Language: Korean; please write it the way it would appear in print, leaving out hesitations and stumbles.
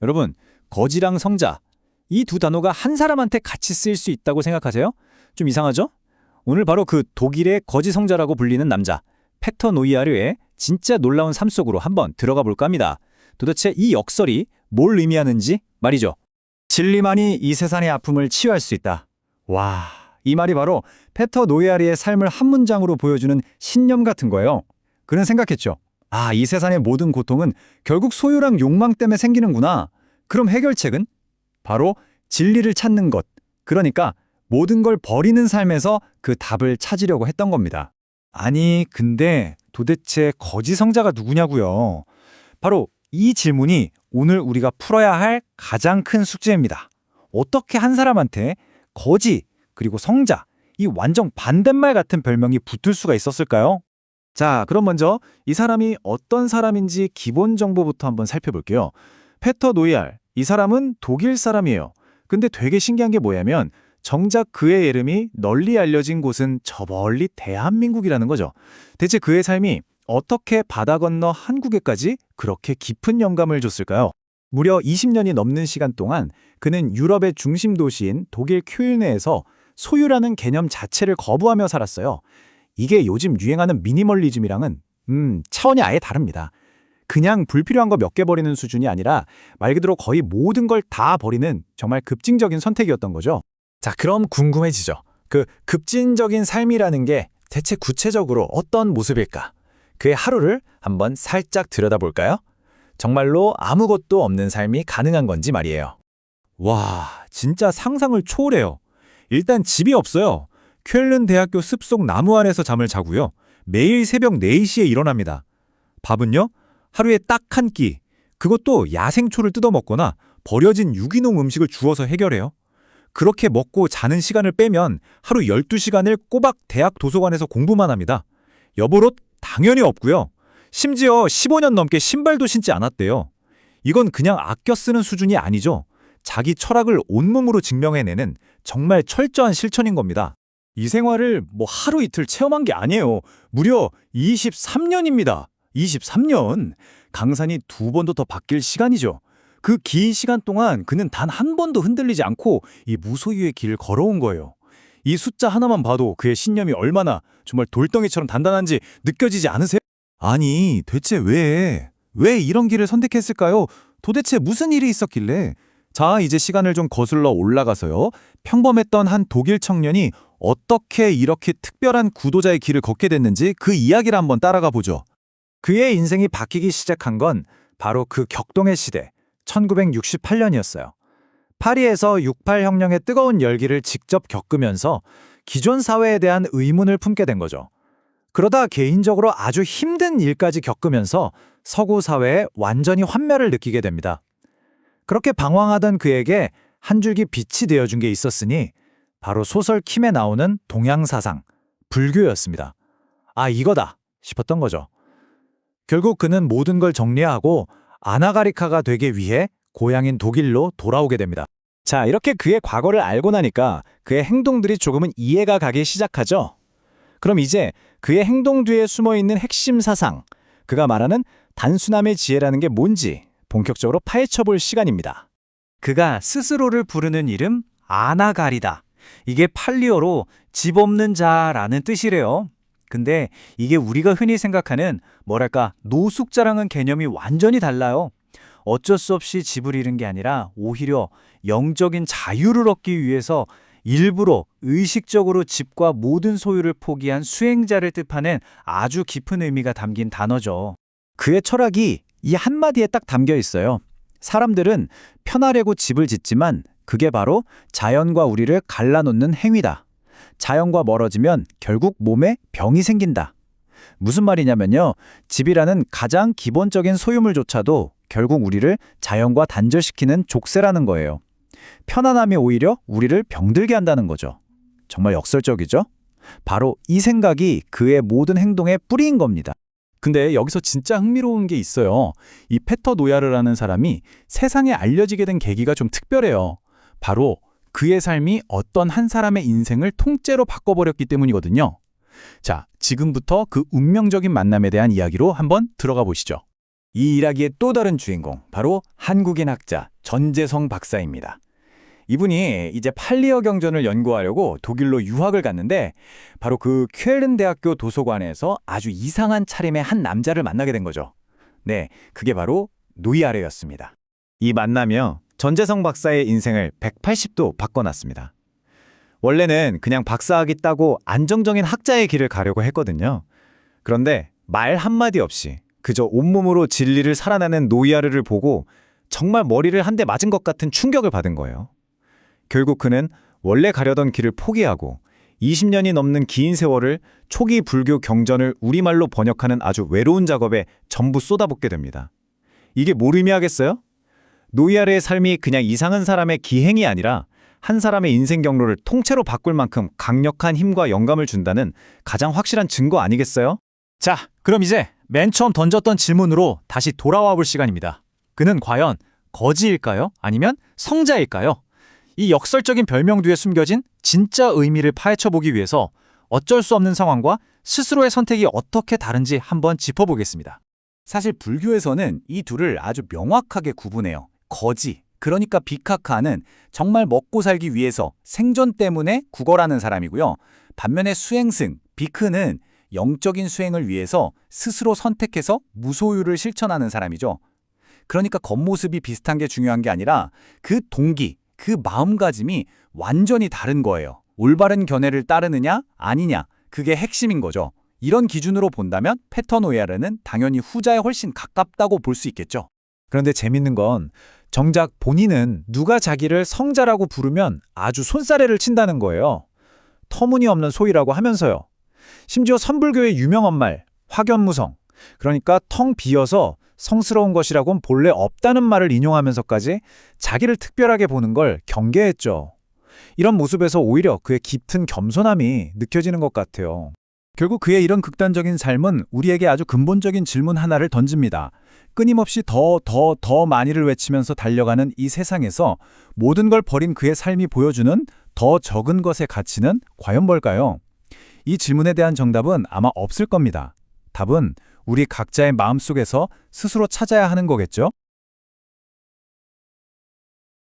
여러분, 거지랑 성자, 이 두 단어가 한 사람한테 같이 쓰일 수 있다고 생각하세요? 좀 이상하죠? 오늘 바로 그 독일의 거지 성자라고 불리는 남자, 페터 노이아르의 진짜 놀라운 삶 속으로 한번 들어가 볼까 합니다. 도대체 이 역설이 뭘 의미하는지 말이죠. 진리만이 이 세상의 아픔을 치유할 수 있다. 와, 이 말이 바로 페터 노이아르의 삶을 한 문장으로 보여주는 신념 같은 거예요. 그는 생각했죠. 아, 이 세상의 모든 고통은 결국 소유랑 욕망 때문에 생기는구나. 그럼 해결책은? 바로 진리를 찾는 것. 그러니까 모든 걸 버리는 삶에서 그 답을 찾으려고 했던 겁니다. 아니, 근데 도대체 거지 성자가 누구냐고요? 바로 이 질문이 오늘 우리가 풀어야 할 가장 큰 숙제입니다. 어떻게 한 사람한테 거지 그리고 성자, 이 완전 반대말 같은 별명이 붙을 수가 있었을까요? 자, 그럼 먼저 이 사람이 어떤 사람인지 기본 정보부터 한번 살펴볼게요. 페터 노이알, 이 사람은 독일 사람이에요. 근데 되게 신기한 게 뭐냐면 정작 그의 이름이 널리 알려진 곳은 저 멀리 대한민국이라는 거죠. 대체 그의 삶이 어떻게 바다 건너 한국에까지 그렇게 깊은 영감을 줬을까요? 무려 20년이 넘는 시간 동안 그는 유럽의 중심 도시인 독일 큐일네에서 소유라는 개념 자체를 거부하며 살았어요. 이게 요즘 유행하는 미니멀리즘이랑은 차원이 아예 다릅니다. 그냥 불필요한 거 몇 개 버리는 수준이 아니라 말 그대로 거의 모든 걸 다 버리는 정말 급진적인 선택이었던 거죠. 자, 그럼 궁금해지죠. 그 급진적인 삶이라는 게 대체 구체적으로 어떤 모습일까? 그의 하루를 한번 살짝 들여다볼까요? 정말로 아무것도 없는 삶이 가능한 건지 말이에요. 와, 진짜 상상을 초월해요. 일단 집이 없어요. 쾰른 대학교 숲속 나무 아래서 잠을 자고요. 매일 새벽 4시에 일어납니다. 밥은요? 하루에 딱 한 끼. 그것도 야생초를 뜯어먹거나 버려진 유기농 음식을 주워서 해결해요. 그렇게 먹고 자는 시간을 빼면 하루 12시간을 꼬박 대학 도서관에서 공부만 합니다. 여벌옷 당연히 없고요. 심지어 15년 넘게 신발도 신지 않았대요. 이건 그냥 아껴 쓰는 수준이 아니죠. 자기 철학을 온몸으로 증명해내는 정말 철저한 실천인 겁니다. 이 생활을 하루 이틀 체험한 게 아니에요. 무려 23년입니다. 23년. 강산이 2번도 더 바뀔 시간이죠. 그 긴 시간 동안 그는 단 한 번도 흔들리지 않고 이 무소유의 길을 걸어온 거예요. 이 숫자 하나만 봐도 그의 신념이 얼마나 정말 돌덩이처럼 단단한지 느껴지지 않으세요? 아니, 대체 왜 이런 길을 선택했을까요? 도대체 무슨 일이 있었길래? 자, 이제 시간을 좀 거슬러 올라가서요. 평범했던 한 독일 청년이 어떻게 이렇게 특별한 구도자의 길을 걷게 됐는지 그 이야기를 한번 따라가 보죠. 그의 인생이 바뀌기 시작한 건 바로 그 격동의 시대, 1968년이었어요. 파리에서 68 혁명의 뜨거운 열기를 직접 겪으면서 기존 사회에 대한 의문을 품게 된 거죠. 그러다 개인적으로 아주 힘든 일까지 겪으면서 서구 사회에 완전히 환멸을 느끼게 됩니다. 그렇게 방황하던 그에게 한 줄기 빛이 되어준 게 있었으니 바로 소설 킴에 나오는 동양사상, 불교였습니다. 아, 이거다 싶었던 거죠. 결국 그는 모든 걸 정리하고 아나가리카가 되기 위해 고향인 독일로 돌아오게 됩니다. 자, 이렇게 그의 과거를 알고 나니까 그의 행동들이 조금은 이해가 가기 시작하죠. 그럼 이제 그의 행동 뒤에 숨어있는 핵심 사상, 그가 말하는 단순함의 지혜라는 게 뭔지 본격적으로 파헤쳐볼 시간입니다. 그가 스스로를 부르는 이름 아나가리다. 이게 팔리어로 집 없는 자라는 뜻이래요. 근데 이게 우리가 흔히 생각하는 노숙자랑은 개념이 완전히 달라요. 어쩔 수 없이 집을 잃은 게 아니라 오히려 영적인 자유를 얻기 위해서 일부러 의식적으로 집과 모든 소유를 포기한 수행자를 뜻하는 아주 깊은 의미가 담긴 단어죠. 그의 철학이 이 한마디에 딱 담겨 있어요. 사람들은 편하려고 집을 짓지만 그게 바로 자연과 우리를 갈라놓는 행위다. 자연과 멀어지면 결국 몸에 병이 생긴다. 무슨 말이냐면요. 집이라는 가장 기본적인 소유물조차도 결국 우리를 자연과 단절시키는 족쇄라는 거예요. 편안함이 오히려 우리를 병들게 한다는 거죠. 정말 역설적이죠? 바로 이 생각이 그의 모든 행동의 뿌리인 겁니다. 근데 여기서 진짜 흥미로운 게 있어요. 이 페터 노야르라는 사람이 세상에 알려지게 된 계기가 좀 특별해요. 바로 그의 삶이 어떤 한 사람의 인생을 통째로 바꿔버렸기 때문이거든요. 자, 지금부터 그 운명적인 만남에 대한 이야기로 한번 들어가 보시죠. 이 일화기의 또 다른 주인공, 바로 한국인 학자 전재성 박사입니다. 이분이 이제 팔리어 경전을 연구하려고 독일로 유학을 갔는데 바로 그 쾰른 대학교 도서관에서 아주 이상한 차림의 한 남자를 만나게 된 거죠. 네, 그게 바로 노이아르였습니다. 이 만남이요, 전재성 박사의 인생을 180도 바꿔놨습니다. 원래는 그냥 박사학위 따고 안정적인 학자의 길을 가려고 했거든요. 그런데 말 한마디 없이 그저 온몸으로 진리를 살아내는 노이아르를 보고 정말 머리를 한 대 맞은 것 같은 충격을 받은 거예요. 결국 그는 원래 가려던 길을 포기하고 20년이 넘는 긴 세월을 초기 불교 경전을 우리말로 번역하는 아주 외로운 작업에 전부 쏟아붓게 됩니다. 이게 뭘 의미하겠어요? 노이아르의 삶이 그냥 이상한 사람의 기행이 아니라 한 사람의 인생 경로를 통째로 바꿀 만큼 강력한 힘과 영감을 준다는 가장 확실한 증거 아니겠어요? 자, 그럼 이제 맨 처음 던졌던 질문으로 다시 돌아와 볼 시간입니다. 그는 과연 거지일까요? 아니면 성자일까요? 이 역설적인 별명 뒤에 숨겨진 진짜 의미를 파헤쳐보기 위해서 어쩔 수 없는 상황과 스스로의 선택이 어떻게 다른지 한번 짚어보겠습니다. 사실 불교에서는 이 둘을 아주 명확하게 구분해요. 거지, 그러니까 비카카는 정말 먹고 살기 위해서 생존 때문에 구걸하는 사람이고요. 반면에 수행승, 비크는 영적인 수행을 위해서 스스로 선택해서 무소유를 실천하는 사람이죠. 그러니까 겉모습이 비슷한 게 중요한 게 아니라 그 동기, 그 마음가짐이 완전히 다른 거예요. 올바른 견해를 따르느냐 아니냐, 그게 핵심인 거죠. 이런 기준으로 본다면 페터 노이아르는 당연히 후자에 훨씬 가깝다고 볼 수 있겠죠. 그런데 재밌는 건 정작 본인은 누가 자기를 성자라고 부르면 아주 손사래를 친다는 거예요. 터무니없는 소리라고 하면서요. 심지어 선불교의 유명한 말, 확연무성, 그러니까 텅 비어서 성스러운 것이라곤 본래 없다는 말을 인용하면서까지 자기를 특별하게 보는 걸 경계했죠. 이런 모습에서 오히려 그의 짙은 겸손함이 느껴지는 것 같아요. 결국 그의 이런 극단적인 삶은 우리에게 아주 근본적인 질문 하나를 던집니다. 끊임없이 더 많이를 외치면서 달려가는 이 세상에서 모든 걸 버린 그의 삶이 보여주는 더 적은 것의 가치는 과연 뭘까요? 이 질문에 대한 정답은 아마 없을 겁니다. 답은 우리 각자의 마음속에서 스스로 찾아야 하는 거겠죠?